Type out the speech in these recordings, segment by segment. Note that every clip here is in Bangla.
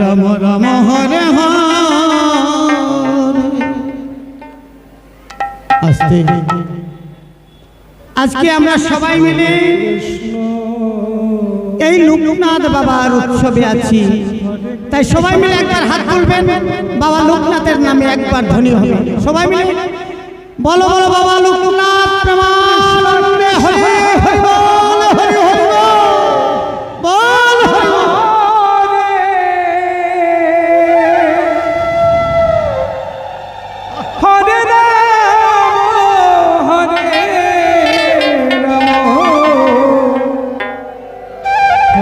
রাম রাম হরে হরে। আস্তে আজকে আমরা সবাই মিলে এই লোকনাথ বাবার উৎসবে আছি, তাই সবাই মিলে একবার হাত তুলবেন, বাবা লোকনাথের নামে একবার ধ্বনি হবে। সবাই মিলে বলো বলো বাবা লোকনাথ প্রেমানন্দে হরি হরি বল, হরি হরি বল, হরি বল। হরে রাম হরে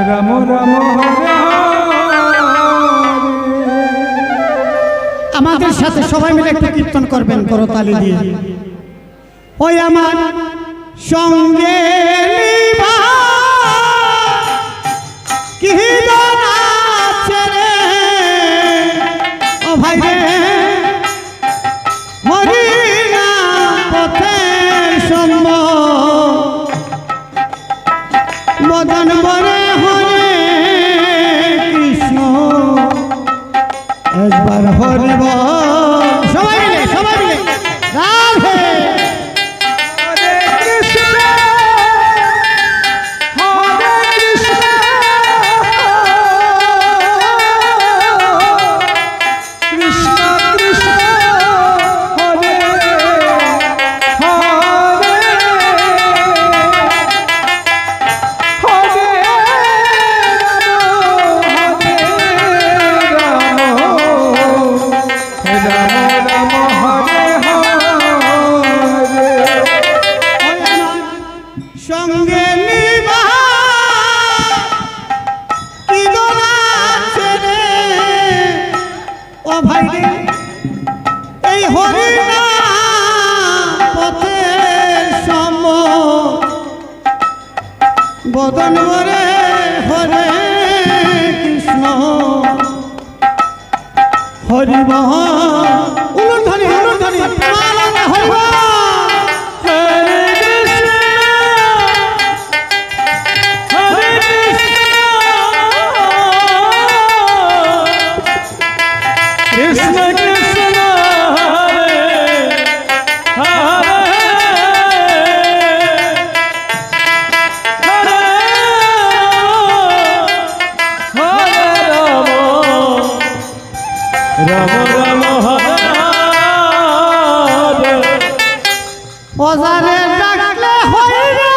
রাম রাম হরে আমাদের সাথে সবাই মিলে একটু কীর্তন করবেন করতালি দিয়ে। ওই আমার সঙ্গে নিভা কি আছে রে ও ভাই রে, মরি না পথে সম্ভব মদন বরে হরে কৃষ্ণ একবার হরি বল। সবাই মিলে সবাই মিলে রাধে সঙ্গে নিবা কি আছে রে ও ভাই রে, এই হরি পথের সম বদন বরে হরে কৃষ্ণ হরি বল। উলুধ্বনি উলুধ্বনি প্রেমানন্দে হরি বল। কৃষ্ণ কৃষ্ণ হরে হরে হরে হরে রাম রাম হরে হরে। ওজারে ডাকলে হয় রে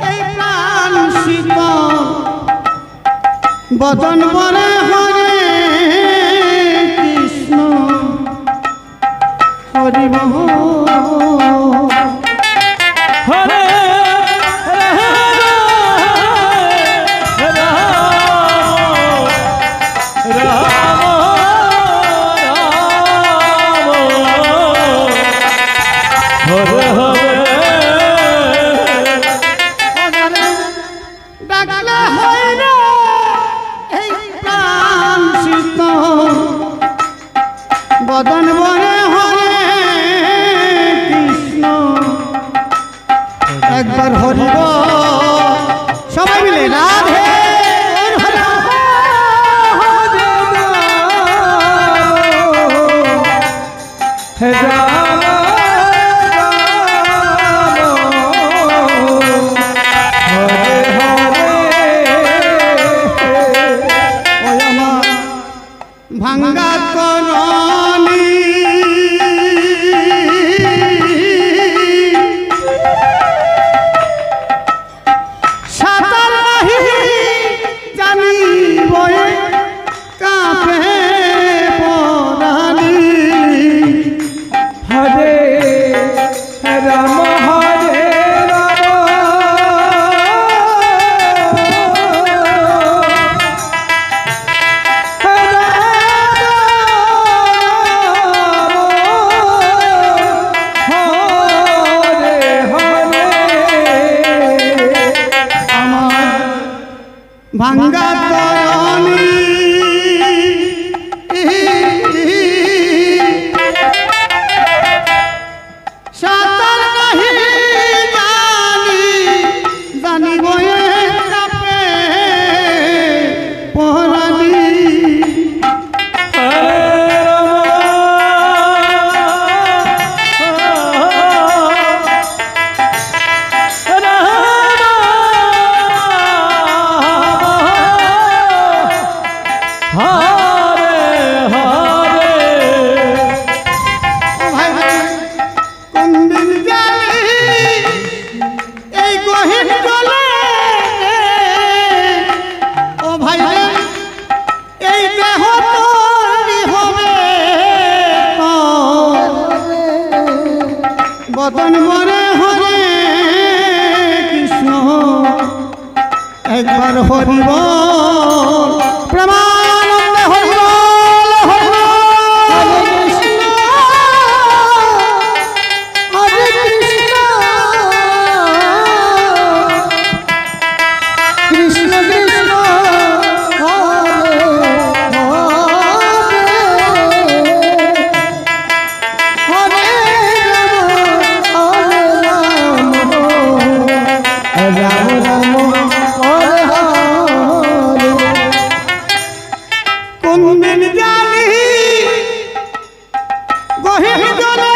এই প্রাণ শীতল বদন বরে হরে কৃষ্ণ হরি বল। হরে ডাকলে হয় রে এই প্রাণ শীতল বদন বরে হরে কৃষ্ণ একবার হরি বল। সবাই মিলে রাধে হরে হে রাম হরে হরে। ওই আমার ভাঙ্গা করনি সাঁতার নাহি জানি বয়ে কাঁপে পরানি। হরে রাম হরে রাম হরে হরে। আমার ভাঙ্গা করনি সাঁতার নাহি জানি জানি বয়ে কাপে পরানি। বদন মরে হরে কৃষ্ণ একবার হরি বল প্রেমানন্দে হরি বল হরি বল হরে কৃষ্ণ হরে কৃষ্ণ কৃষ্ণ কৃষ্ণ হরে হরে হরে রাম রাম হরে হরে কোন দিন জানি গহীন জলে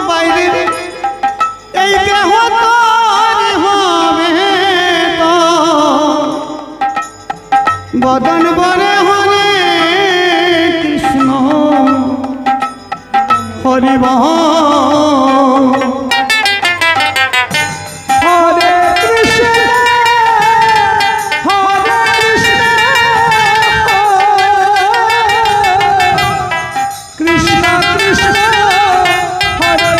বাইরে এই দেহ তোর হবে তো বদন বরে হরে কৃষ্ণ হরি বল হরে কৃষ্ণ হরে কৃষ্ণ কৃষ্ণ কৃষ্ণ হরে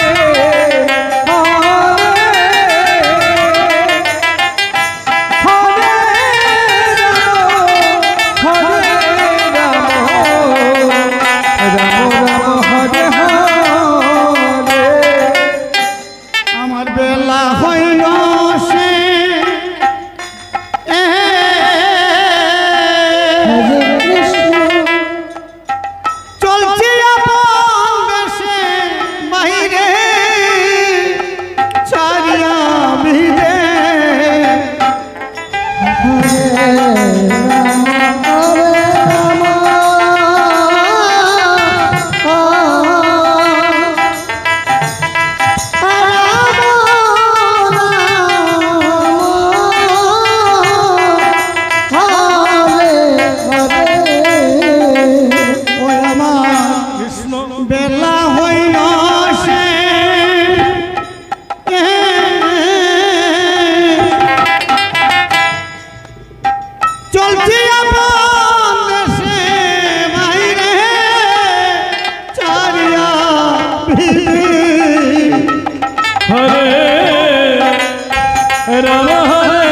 হরে রাম হরে হরে আমার বেলা হইল সে চলছি আপন দেশে বাইরে ছাড়িয়া বিদে ওই আমার কৃষ্ণ বেলা হইল সে চলছি আপন দেশে বাইরে ছাড়িয়া বিদে হরে রাম হরে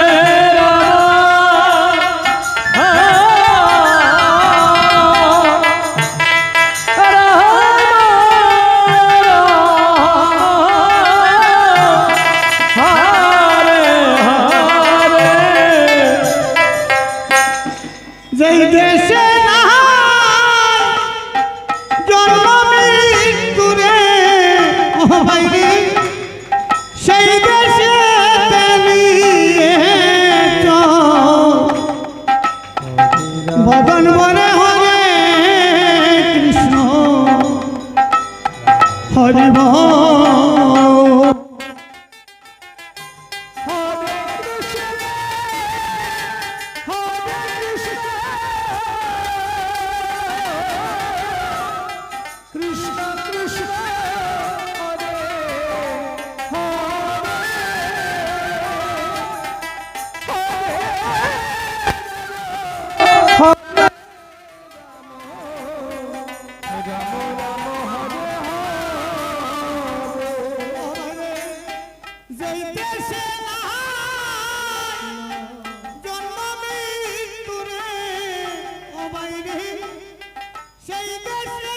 যেই দেশে নাই জন্ম মৃত্যুরে ও বাইরে সেই দেশে বদন বরে হরে কৃষ্ণ হরি বল কৃষ্ণ কৃষ্ণ হরে যেই দেশে নাই জন্ম মৃত্যুরে ও বাইরে সেই দেশে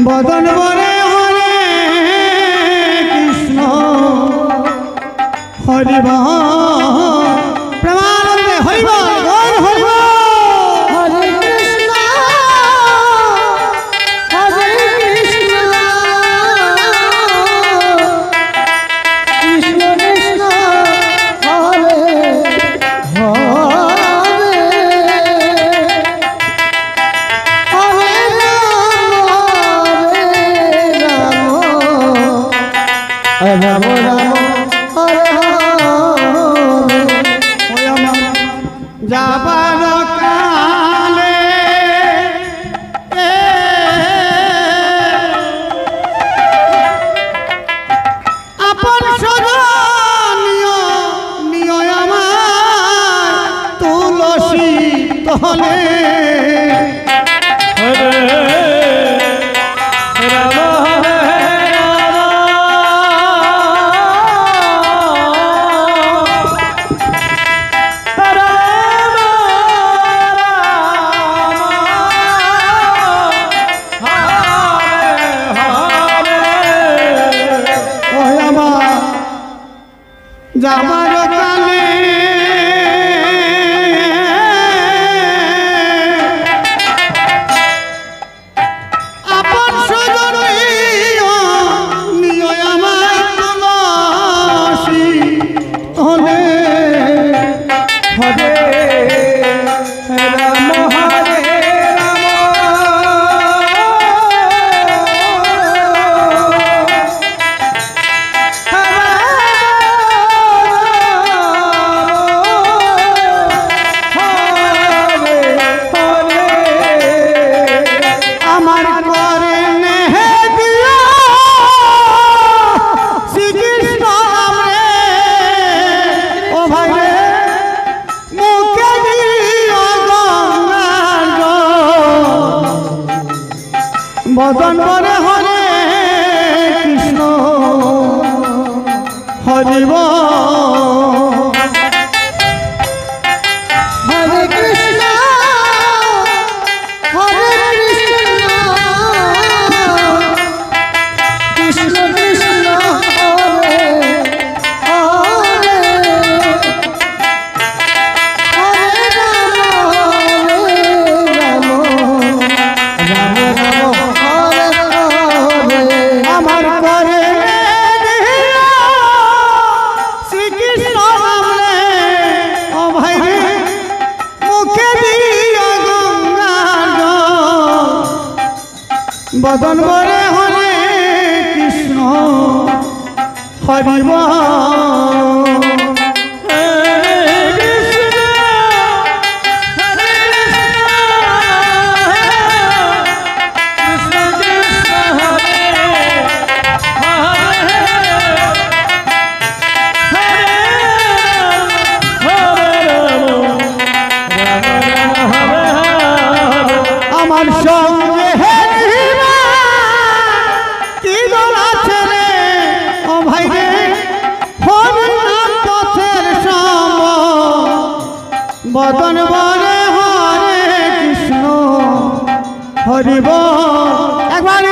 বদন বরে হরে কৃষ্ণ হরি বল প্রেমানন্দে হরি বল গৌর হরি বল হরে কৃষ্ণ হরে কৃষ্ণ কৃষ্ণ কৃষ্ণ হরে রাম রাম হরে হরে ওই আমার যাবার কালে আপন সজনীয় নিয় আমার তুলসী তলে যাবার কালে আপন স্বজন নিয় আমার তুলসী তলে হরে রাম হরে আমার করে নেহে দিয়া শ্রীকৃষ্ণ নাম রে ও ভাই রে মুখে দিও গঙ্গার জল বদন বরে হরে কৃষ্ণ হরিব হরে কৃষ্ণ হরে কৃষ্ণ কৃষ্ণ কৃষ্ণ হরে হরে হরে রাম রাম রাম হরে হরে আমার করে শ্রীকৃষ্ণ নাম রে ও ভাই রে মুখে দিয়া গঙ্গার জল বদন বরে হরে কৃষ্ণ হরিব আমার সঙ্গে হেরিবা কি দল আছে রে ও ভাই রে হরি নাম পথের সম বদন বরে হরে কৃষ্ণ হরিব একবার